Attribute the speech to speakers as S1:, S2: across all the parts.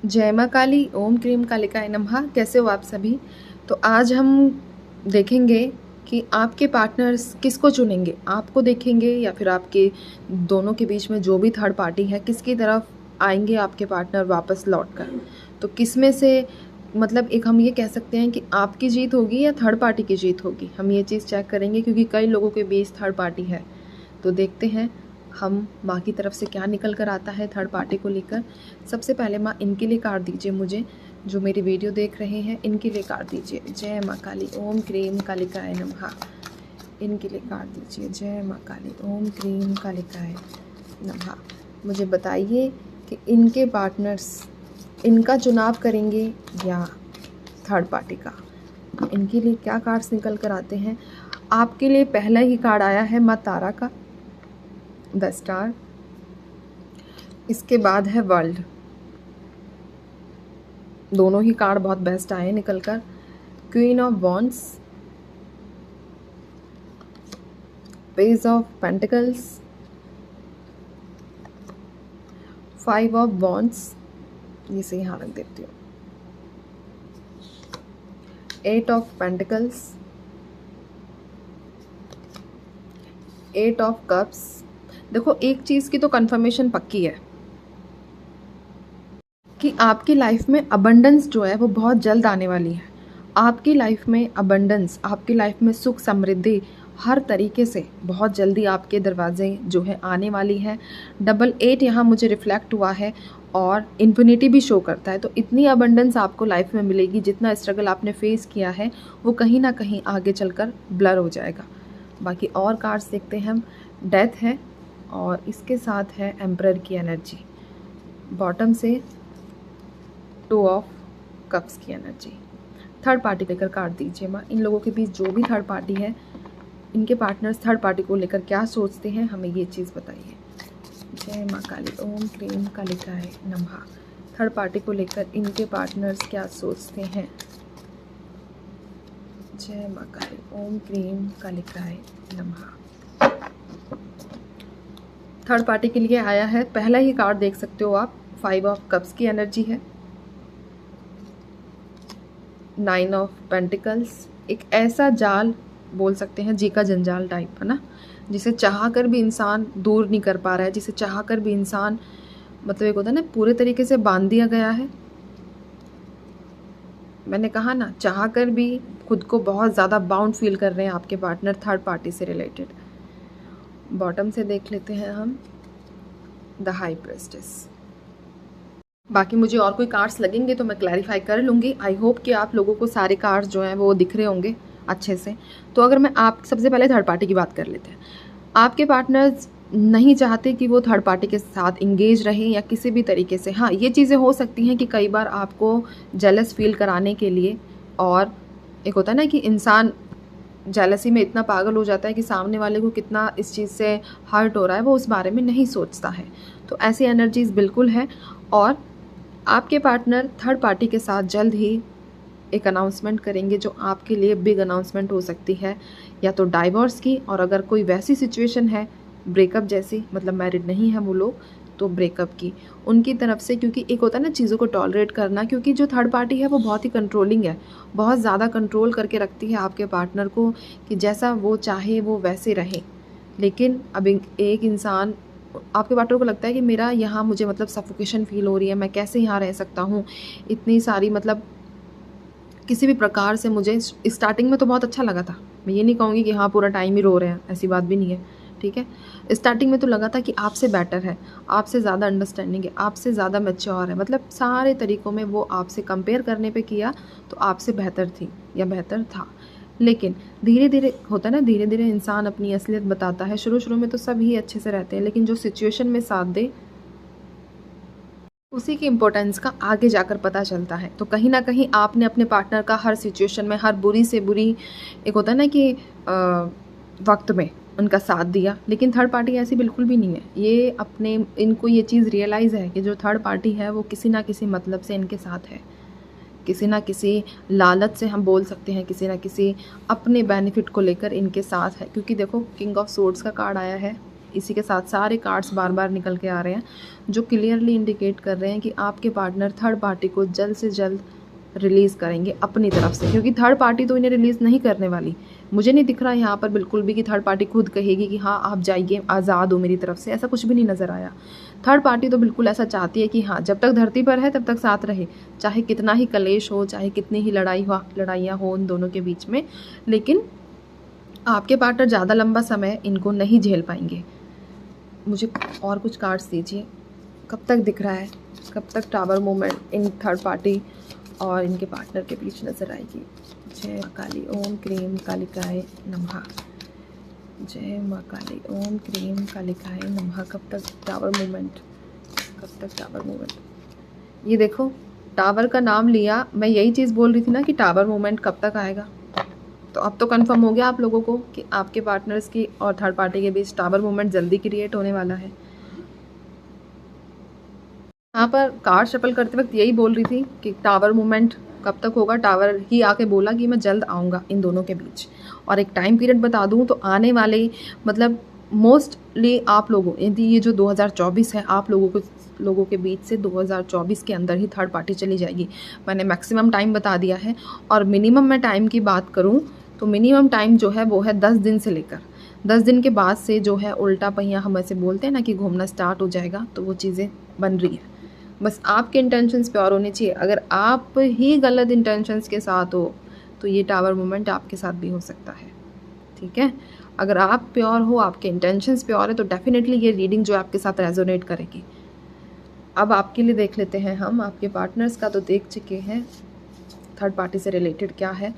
S1: जय माँ काली, ओम क्रीम कालिकाय नमः। कैसे हो आप सभी? तो आज हम देखेंगे कि आपके पार्टनर्स किसको चुनेंगे, आपको देखेंगे या फिर आपके दोनों के बीच में जो भी थर्ड पार्टी है किसकी तरफ आएंगे आपके पार्टनर वापस लौट कर। तो किस में से मतलब एक हम ये कह सकते हैं कि आपकी जीत होगी या थर्ड पार्टी की जीत होगी, हम ये चीज़ चेक करेंगे क्योंकि कई लोगों के बीच थर्ड पार्टी है। तो देखते हैं हम माँ की तरफ से क्या निकल कर आता है थर्ड पार्टी को लेकर। सबसे पहले माँ इनके लिए कार्ड दीजिए, मुझे जो मेरी वीडियो देख रहे हैं इनके लिए कार्ड दीजिए। जय माँ काली, ओम क्रीम कालिकाय नमः। इनके लिए कार्ड दीजिए। जय माँ काली, ओम क्रीम कालिकाय नमः। मुझे बताइए कि इनके पार्टनर्स इनका चुनाव करेंगे या थर्ड पार्टी का। इनके लिए क्या कार्ड्स निकल कर आते हैं। आपके लिए पहला ही कार्ड आया है माँ तारा का, द स्टार। इसके बाद है वर्ल्ड। दोनों ही कार्ड बहुत बेस्ट आए निकल कर। Queen of wands, page of pentacles, five of wands, इसे यहाँ रख देती हूँ, eight of pentacles, eight of cups. देखो एक चीज़ की तो कंफर्मेशन पक्की है कि आपकी लाइफ में अबंडेंस जो है वो बहुत जल्द आने वाली है। आपकी लाइफ में अबंडेंस, आपकी लाइफ में सुख समृद्धि हर तरीके से बहुत जल्दी आपके दरवाजे जो है आने वाली है। 88 यहाँ मुझे रिफ्लेक्ट हुआ है और इन्फिनिटी भी शो करता है। तो इतनी अबंडेंस आपको लाइफ में मिलेगी, जितना स्ट्रगल आपने फेस किया है वो कहीं ना कहीं आगे चलकर ब्लर हो जाएगा। बाकी और कार्ड्स देखते हैं हम। डेथ है और इसके साथ है एम्परर की एनर्जी। बॉटम से टू ऑफ कप्स की एनर्जी। थर्ड पार्टी लेकर कार्ड दीजिए माँ। इन लोगों के बीच जो भी थर्ड पार्टी है, इनके पार्टनर्स थर्ड पार्टी को लेकर क्या सोचते हैं, हमें ये चीज़ बताइए। जय माँ काली, ओम क्रीम कालिकाय नमः। थर्ड पार्टी को लेकर इनके पार्टनर्स क्या सोचते हैं। जय माँ काली, ओम क्रीम कालिकाय नमः। थर्ड पार्टी के लिए आया है, पहला ही कार्ड देख सकते हो आप, फाइव ऑफ कप्स की एनर्जी है, नाइन ऑफ पेंटिकल्स। एक ऐसा जाल बोल सकते हैं, जी का जंजाल टाइप, है ना, जिसे चाह कर भी इंसान दूर नहीं कर पा रहा है, जिसे चाह कर भी इंसान मतलब एक होता है ना पूरे तरीके से बांध दिया गया है। मैंने कहा ना, चाह कर भी खुद को बहुत ज़्यादा बाउंड फील कर रहे हैं आपके पार्टनर थर्ड पार्टी से रिलेटेड। बॉटम से देख लेते हैं हम, द हाई प्रेस्टेस। बाकी मुझे और कोई कार्ड्स लगेंगे तो मैं क्लैरिफाई कर लूँगी। आई होप कि आप लोगों को सारे कार्ड्स जो हैं वो दिख रहे होंगे अच्छे से। तो अगर मैं आप सबसे पहले थर्ड पार्टी की बात कर लेते हैं। आपके पार्टनर्स नहीं चाहते कि वो थर्ड पार्टी के साथ इंगेज रहें या किसी भी तरीके से। हाँ, ये चीज़ें हो सकती हैं कि कई बार आपको जेलस फील कराने के लिए, और एक होता है ना कि इंसान जेलसी में इतना पागल हो जाता है कि सामने वाले को कितना इस चीज़ से हर्ट हो रहा है वो उस बारे में नहीं सोचता है। तो ऐसी एनर्जीज़ बिल्कुल है। और आपके पार्टनर थर्ड पार्टी के साथ जल्द ही एक अनाउंसमेंट करेंगे जो आपके लिए बिग अनाउंसमेंट हो सकती है, या तो डाइवोर्स की, और अगर कोई वैसी सिचुएशन है ब्रेकअप जैसी, मतलब मैरिड नहीं है वो लोग, तो ब्रेकअप की उनकी तरफ से। क्योंकि एक होता है ना चीज़ों को टॉलरेट करना, क्योंकि जो थर्ड पार्टी है वो बहुत ही कंट्रोलिंग है, बहुत ज़्यादा कंट्रोल करके रखती है आपके पार्टनर को कि जैसा वो चाहे वो वैसे रहे। लेकिन अब एक इंसान, आपके पार्टनर को लगता है कि मेरा यहाँ मुझे मतलब सफोकेशन फील हो रही है, मैं कैसे यहाँ रह सकता हूँ, इतनी सारी मतलब किसी भी प्रकार से। मुझे स्टार्टिंग में तो बहुत अच्छा लगा था, मैं ये नहीं कहूँगी कि हाँ पूरा टाइम ही रो रहे हैं, ऐसी बात भी नहीं है, ठीक है। स्टार्टिंग में तो लगा था कि आपसे बेटर है, आपसे ज़्यादा अंडरस्टैंडिंग है, आपसे ज़्यादा मैच्योर है, मतलब सारे तरीक़ों में वो आपसे कंपेयर करने पे किया तो आपसे बेहतर थी या बेहतर था। लेकिन धीरे धीरे होता है ना, धीरे धीरे इंसान अपनी असलियत बताता है। शुरू शुरू में तो सब ही अच्छे से रहते हैं, लेकिन जो सिचुएशन में साथ दे उसी की इम्पोर्टेंस का आगे जाकर पता चलता है। तो कहीं ना कहीं आपने अपने पार्टनर का हर सिचुएशन में, हर बुरी से बुरी, एक होता है ना कि वक्त में उनका साथ दिया। लेकिन थर्ड पार्टी ऐसी बिल्कुल भी नहीं है। ये अपने, इनको ये चीज़ रियलाइज़ है कि जो थर्ड पार्टी है वो किसी ना किसी मतलब से इनके साथ है, किसी ना किसी लालच से हम बोल सकते हैं, किसी ना किसी अपने बेनिफिट को लेकर इनके साथ है। क्योंकि देखो किंग ऑफ सोर्ड्स का कार्ड आया है, इसी के साथ सारे कार्ड्स बार बार निकल के आ रहे हैं जो क्लियरली इंडिकेट कर रहे हैं कि आपके पार्टनर थर्ड पार्टी को जल्द से जल्द रिलीज़ करेंगे अपनी तरफ से, क्योंकि थर्ड पार्टी तो इन्हें रिलीज़ नहीं करने वाली। मुझे नहीं दिख रहा यहाँ पर बिल्कुल भी कि थर्ड पार्टी खुद कहेगी कि हाँ आप जाइए, आज़ाद हो मेरी तरफ से, ऐसा कुछ भी नहीं नज़र आया। थर्ड पार्टी तो बिल्कुल ऐसा चाहती है कि हाँ जब तक धरती पर है तब तक साथ रहे, चाहे कितना ही कलेश हो, चाहे कितनी ही लड़ाइयाँ हो उन दोनों के बीच में, लेकिन आपके पार्टनर ज़्यादा लंबा समय इनको नहीं झेल पाएंगे। मुझे और कुछ कार्ड्स दीजिए, कब तक दिख रहा है, कब तक tower movement in third party और इनके पार्टनर के बीच नजर आएगी। जय माँ काली, ओम क्रीम कालिकाय नमः। जय माँ काली, ओम क्रीम कालिकाय नमः। कब तक टावर मूवमेंट, कब तक टावर मूवमेंट? ये देखो टावर का नाम लिया, मैं यही चीज़ बोल रही थी ना कि टावर मूवमेंट कब तक आएगा। तो अब तो कंफर्म हो गया आप लोगों को कि आपके पार्टनर्स की और थर्ड पार्टी के बीच टावर मूवमेंट जल्दी क्रिएट होने वाला है। यहाँ पर कार्ड शफल करते वक्त यही बोल रही थी कि टावर मूवमेंट कब तक होगा। टावर ही आके बोला कि मैं जल्द आऊँगा इन दोनों के बीच। और एक टाइम पीरियड बता दूँ तो आने वाले मतलब मोस्टली आप लोगों, यदि ये जो 2024 है आप लोगों के बीच से 2024 के अंदर ही थर्ड पार्टी चली जाएगी। मैंने मैक्सिमम टाइम बता दिया है और मिनिमम मैं टाइम की बात करूँ तो मिनिमम टाइम जो है वो है 10 दिन से लेकर 10 दिन के बाद से जो है उल्टा पहिया हम ऐसे बोलते हैं ना कि घूमना स्टार्ट हो जाएगा। तो वो चीज़ें बन रही है, बस आपके इंटेंशंस प्योर होने चाहिए। अगर आप ही गलत इंटेंशंस के साथ हो तो ये टावर मूवमेंट आपके साथ भी हो सकता है, ठीक है। अगर आप प्योर हो, आपके इंटेंशंस प्योर है तो डेफिनेटली ये रीडिंग जो आपके साथ रेजोनेट करेगी। अब आपके लिए देख लेते हैं हम, आपके पार्टनर्स का तो देख चुके हैं, थर्ड पार्टी से रिलेटेड क्या है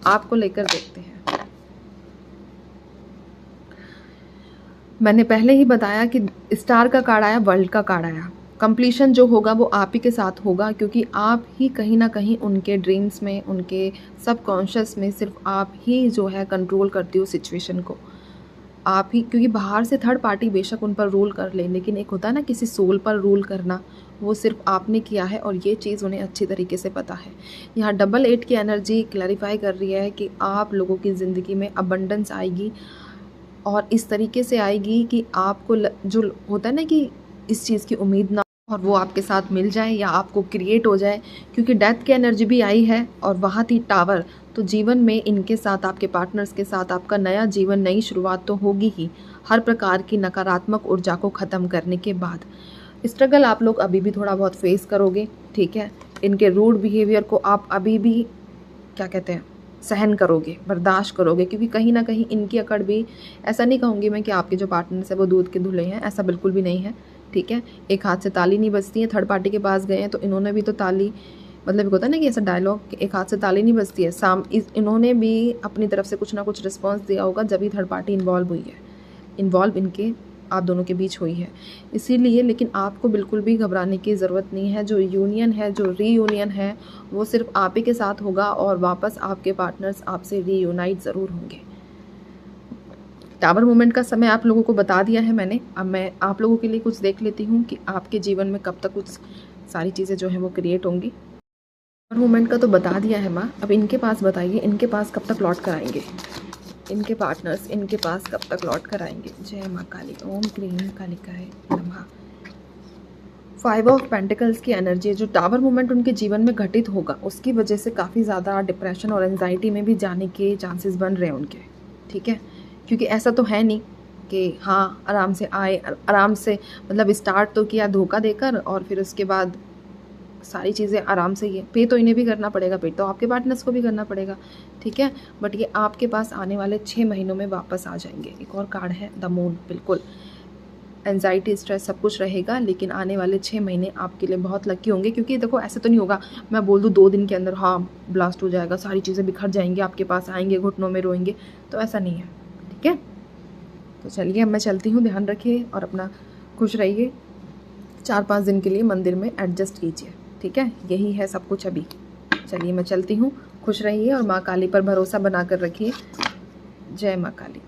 S1: आपको लेकर देखते हैं। मैंने पहले ही बताया कि स्टार का कार्ड आया, वर्ल्ड का कार्ड आया। कंप्लीशन जो होगा वो आप ही के साथ होगा, क्योंकि आप ही कहीं ना कहीं उनके ड्रीम्स में, उनके सबकॉन्शियस में सिर्फ आप ही जो है कंट्रोल करती हो सिचुएशन को, आप ही। क्योंकि बाहर से थर्ड पार्टी बेशक उन पर रूल कर ले, लेकिन एक होता है ना किसी सोल पर रूल करना, वो सिर्फ आपने किया है और ये चीज़ उन्हें अच्छी तरीके से पता है। यहाँ डबल 8 की एनर्जी क्लैरिफाई कर रही है कि आप लोगों की ज़िंदगी में अबंडेंस आएगी और इस तरीके से आएगी कि आपको जो होता है ना कि इस चीज़ की उम्मीद ना और वो आपके साथ मिल जाए या आपको क्रिएट हो जाए। क्योंकि डेथ की एनर्जी भी आई है और वहाँ थी टावर। तो जीवन में इनके साथ, आपके पार्टनर्स के साथ आपका नया जीवन, नई शुरुआत तो होगी ही, हर प्रकार की नकारात्मक ऊर्जा को ख़त्म करने के बाद। स्ट्रगल आप लोग अभी भी थोड़ा बहुत फेस करोगे, ठीक है। इनके रूड बिहेवियर को आप अभी भी क्या कहते हैं सहन करोगे, बर्दाश्त करोगे, क्योंकि कहीं ना कहीं इनकी अकड़ भी, ऐसा नहीं कहूँगी मैं कि आपके जो पार्टनर्स है वो दूध के धुले हैं, ऐसा बिल्कुल भी नहीं है, ठीक है। एक हाथ से ताली नहीं बजती है, थर्ड पार्टी के पास गए हैं तो इन्होंने भी तो ताली, मतलब होता है ना कि ऐसा डायलॉग, एक हाथ से ताली नहीं बजती है, इन्होंने भी अपनी तरफ से कुछ ना कुछ रिस्पॉन्स दिया होगा जब भी थर्ड पार्टी इन्वॉल्व हुई है, इन्वॉल्व इनके आप दोनों के बीच हुई है। इसीलिए लेकिन आपको बिल्कुल भी घबराने की ज़रूरत नहीं है। जो यूनियन है, जो रीयूनियन है, वो सिर्फ आप ही के साथ होगा और वापस आपके पार्टनर्स आपसे रीयूनाइट ज़रूर होंगे। टावर मूवमेंट का समय आप लोगों को बता दिया है मैंने। अब मैं आप लोगों के लिए कुछ देख लेती हूँ कि आपके जीवन में कब तक कुछ सारी चीज़ें जो हैं वो क्रिएट होंगी। टावर मूवमेंट का तो बता दिया है माँ, अब इनके पास बताइए, इनके पास कब तक लौट कर आएंगे, इनके पार्टनर्स इनके पास कब तक लौट कर आएंगे। जय माँ काली, ओम क्रीम कालिकाय नमः। 5 ऑफ पेंटिकल्स की एनर्जी, जो टावर मूवमेंट उनके जीवन में घटित होगा उसकी वजह से काफ़ी ज़्यादा डिप्रेशन और एंजाइटी में भी जाने के चांसेस बन रहे हैं उनके, ठीक है। क्योंकि ऐसा तो है नहीं कि हाँ आराम से आए, आराम से मतलब स्टार्ट तो किया धोखा देकर और फिर उसके बाद सारी चीज़ें आराम से ही, पे तो इन्हें भी करना पड़ेगा, पे तो आपके पार्टनर्स को भी करना पड़ेगा, ठीक है। बट ये आपके पास आने वाले 6 महीनों में वापस आ जाएंगे। एक और कार्ड है द मून, बिल्कुल एंजाइटी, स्ट्रेस सब कुछ रहेगा, लेकिन आने वाले 6 महीने आपके लिए बहुत लकी होंगे। क्योंकि देखो ऐसे तो नहीं होगा मैं बोल दूँ 2 दिन के अंदर हाँ ब्लास्ट हो जाएगा, सारी चीज़ें बिखर जाएंगी, आपके पास आएंगे, घुटनों में रोएंगे, तो ऐसा नहीं है, ठीक है। तो चलिए अब मैं चलती हूँ, ध्यान रखिए और अपना खुश रहिए। 4-5 दिन के लिए मंदिर में एडजस्ट कीजिए, ठीक है। यही है सब कुछ अभी। चलिए मैं चलती हूँ, खुश रहिए और माँ काली पर भरोसा बनाकर रखिए। जय माँ काली।